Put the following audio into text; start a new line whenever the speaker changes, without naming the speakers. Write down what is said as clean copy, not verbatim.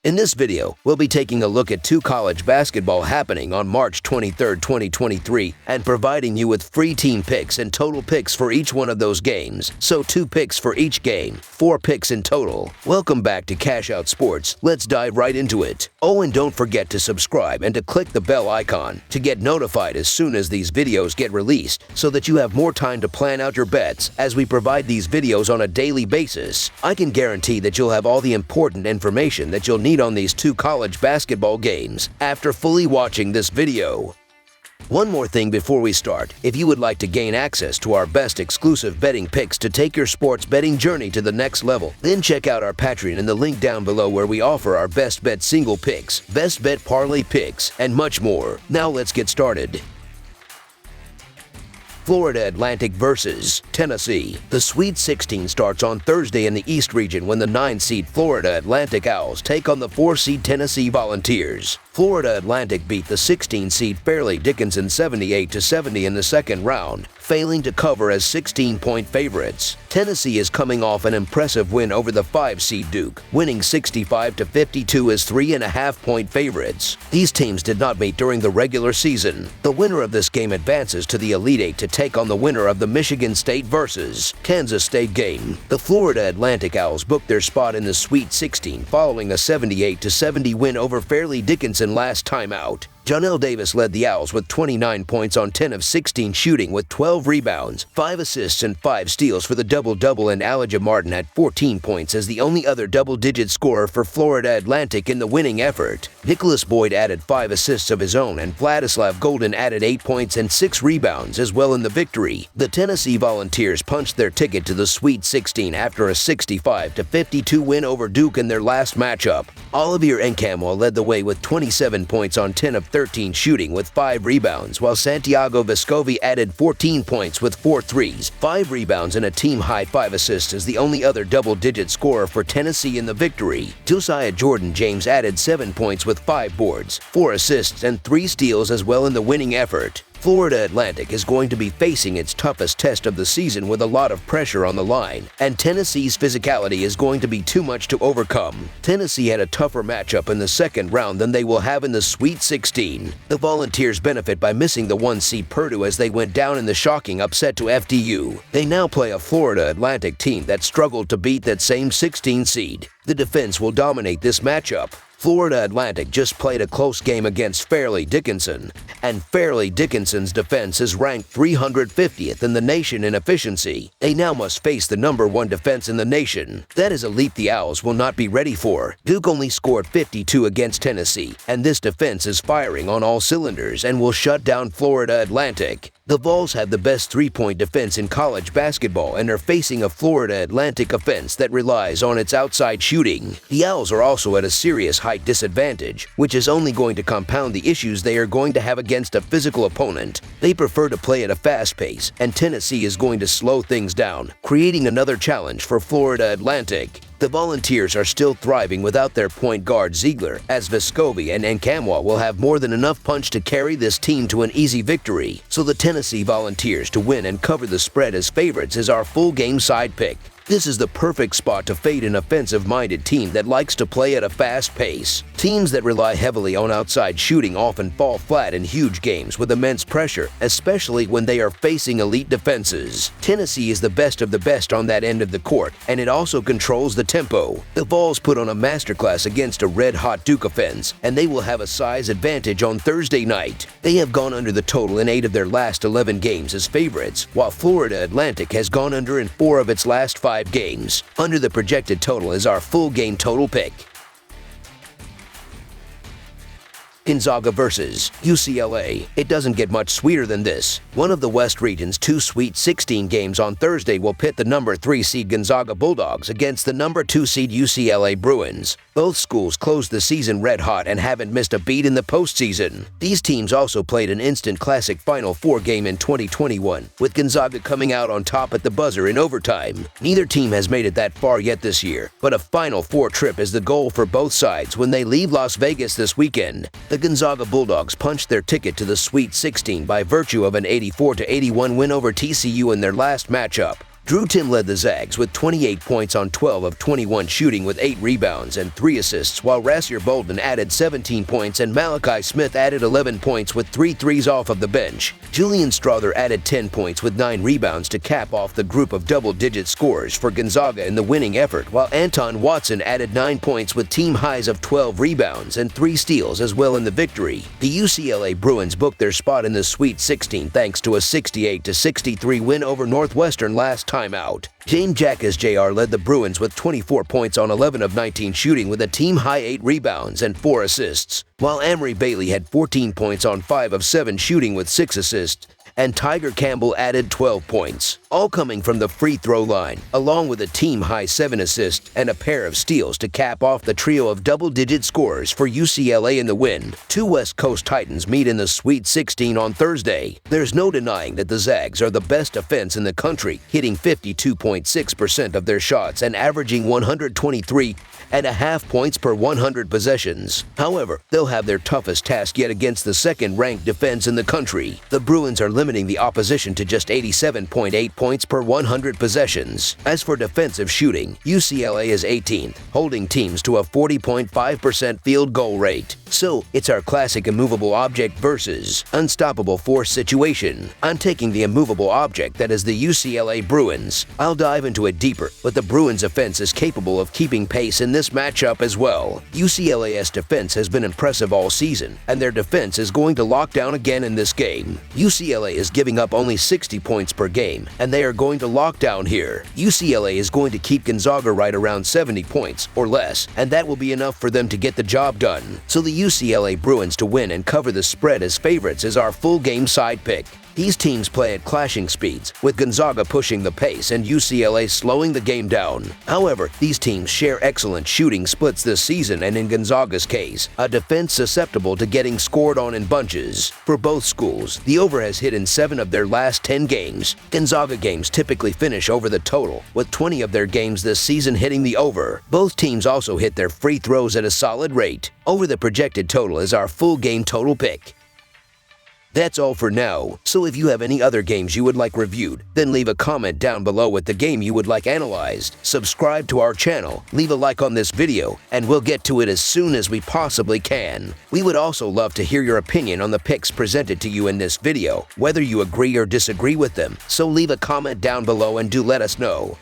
In this video, we'll be taking a look at two college basketball happening on March 23, 2023, and providing you with free team picks and total picks for each one of those games. So 2 picks for each game, 4 picks in total. Welcome back to Cash Out Sports. Let's dive right into it. Oh, and don't forget to subscribe and to click the bell icon to get notified as soon as these videos get released so that you have more time to plan out your bets as we provide these videos on a daily basis. I can guarantee that you'll have all the important information that you'll need on these 2 college basketball games after fully watching this video. One more thing before we start. If you would like to gain access to our best exclusive betting picks to take your sports betting journey to the next level, then check out our Patreon in the link down below where we offer our best bet single picks, best bet parlay picks, and much more. Now let's get started. Florida Atlantic versus Tennessee. The Sweet 16 starts on Thursday in the East region when the 9-seed Florida Atlantic Owls take on the 4-seed Tennessee Volunteers. Florida Atlantic beat the 16-seed Fairleigh Dickinson 78-70 in the second round, failing to cover as 16-point favorites. Tennessee is coming off an impressive win over the 5-seed Duke, winning 65-52 as 3.5-point favorites. These teams did not meet during the regular season. The winner of this game advances to the Elite Eight to take on the winner of the Michigan State versus Kansas State game. The Florida Atlantic Owls booked their spot in the Sweet 16 following a 78-70 win over Fairleigh Dickinson last time out. Jonell Davis led the Owls with 29 points on 10 of 16 shooting with 12 rebounds, 5 assists, and 5 steals for the double-double, and Elijah Martin had 14 points as the only other double-digit scorer for Florida Atlantic in the winning effort. Nicholas Boyd added 5 assists of his own, and Vladislav Golden added 8 points and 6 rebounds as well in the victory. The Tennessee Volunteers punched their ticket to the Sweet 16 after a 65-52 win over Duke in their last matchup. Olivier Nkamwa led the way with 27 points on 10 of 13 shooting with 5 rebounds, while Santiago Vescovi added 14 points with 4 threes, 5 rebounds, and a team-high 5 assists as the only other double-digit scorer for Tennessee in the victory. Josiah Jordan James added 7 points with 5 boards, 4 assists, and 3 steals as well in the winning effort. Florida Atlantic is going to be facing its toughest test of the season with a lot of pressure on the line, and Tennessee's physicality is going to be too much to overcome. Tennessee had a tougher matchup in the second round than they will have in the Sweet 16. The Volunteers benefit by missing the 1-seed Purdue as they went down in the shocking upset to FDU. They now play a Florida Atlantic team that struggled to beat that same 16 seed. The defense will dominate this matchup. Florida Atlantic just played a close game against Fairleigh Dickinson, and Fairleigh Dickinson's defense is ranked 350th in the nation in efficiency. They now must face the #1 defense in the nation. That is a leap the Owls will not be ready for. Duke only scored 52 against Tennessee, and this defense is firing on all cylinders and will shut down Florida Atlantic. The Vols have the best 3-point defense in college basketball and are facing a Florida Atlantic offense that relies on its outside shooting. The Owls are also at a serious height disadvantage, which is only going to compound the issues they are going to have against a physical opponent. They prefer to play at a fast pace, and Tennessee is going to slow things down, creating another challenge for Florida Atlantic. The Volunteers are still thriving without their point guard Ziegler, as Vescovi and Nkamwa will have more than enough punch to carry this team to an easy victory. So the Tennessee Volunteers to win and cover the spread as favorites is our full game side pick. This is the perfect spot to fade an offensive-minded team that likes to play at a fast pace. Teams that rely heavily on outside shooting often fall flat in huge games with immense pressure, especially when they are facing elite defenses. Tennessee is the best of the best on that end of the court, and it also controls the tempo. The Vols put on a masterclass against a red-hot Duke offense, and they will have a size advantage on Thursday night. They have gone under the total in 8 of their last 11 games as favorites, while Florida Atlantic has gone under in 4 of its last 5 games. Under the projected total is our full game total pick. Gonzaga versus UCLA. It doesn't get much sweeter than this. One of the West region's 2 Sweet 16 games on Thursday will pit the #3 seed Gonzaga Bulldogs against the #2 seed UCLA Bruins. Both schools closed the season red hot and haven't missed a beat in the postseason. These teams also played an instant classic Final Four game in 2021, with Gonzaga coming out on top at the buzzer in overtime. Neither team has made it that far yet this year, but a Final Four trip is the goal for both sides when they leave Las Vegas this weekend. The Gonzaga Bulldogs punched their ticket to the Sweet 16 by virtue of an 84-81 win over TCU in their last matchup. Drew Tim led the Zags with 28 points on 12 of 21 shooting with 8 rebounds and 3 assists, while Rasir Bolden added 17 points and Malachi Smith added 11 points with 3 threes off of the bench. Julian Strother added 10 points with 9 rebounds to cap off the group of double-digit scores for Gonzaga in the winning effort, while Anton Watson added 9 points with team highs of 12 rebounds and 3 steals as well in the victory. The UCLA Bruins booked their spot in the Sweet 16 thanks to a 68-63 win over Northwestern last time out. James Jackas Jr. led the Bruins with 24 points on 11 of 19 shooting with a team-high 8 rebounds and 4 assists, while Amory Bailey had 14 points on 5 of 7 shooting with 6 assists, and Tiger Campbell added 12 points, all coming from the free throw line, along with a team-high 7 assists and a pair of steals to cap off the trio of double-digit scorers for UCLA in the win. 2 West Coast Titans meet in the Sweet 16 on Thursday. There's no denying that the Zags are the best offense in the country, hitting 52.6% of their shots and averaging 123.5 points per 100 possessions. However, they'll have their toughest task yet against the second-ranked defense in the country. The Bruins are limiting the opposition to just 87.8 points per 100 possessions. As for defensive shooting, UCLA is 18th, holding teams to a 40.5% field goal rate. So, it's our classic immovable object versus unstoppable force situation. I'm taking the immovable object that is the UCLA Bruins. I'll dive into it deeper, but the Bruins offense is capable of keeping pace in this matchup as well. UCLA's defense has been impressive all season, and their defense is going to lock down again in this game. UCLA is giving up only 60 points per game, and they are going to lock down here. UCLA is going to keep Gonzaga right around 70 points or less, and that will be enough for them to get the job done. So the UCLA Bruins to win and cover the spread as favorites is our full game side pick. These teams play at clashing speeds, with Gonzaga pushing the pace and UCLA slowing the game down. However, these teams share excellent shooting splits this season, and in Gonzaga's case, a defense susceptible to getting scored on in bunches. For both schools, the over has hit in 7 of their last 10 games. Gonzaga games typically finish over the total, with 20 of their games this season hitting the over. Both teams also hit their free throws at a solid rate. Over the projected total is our full game total pick. That's all for now, so if you have any other games you would like reviewed, then leave a comment down below with the game you would like analyzed. Subscribe to our channel, leave a like on this video, and we'll get to it as soon as we possibly can. We would also love to hear your opinion on the picks presented to you in this video, whether you agree or disagree with them, so leave a comment down below and do let us know.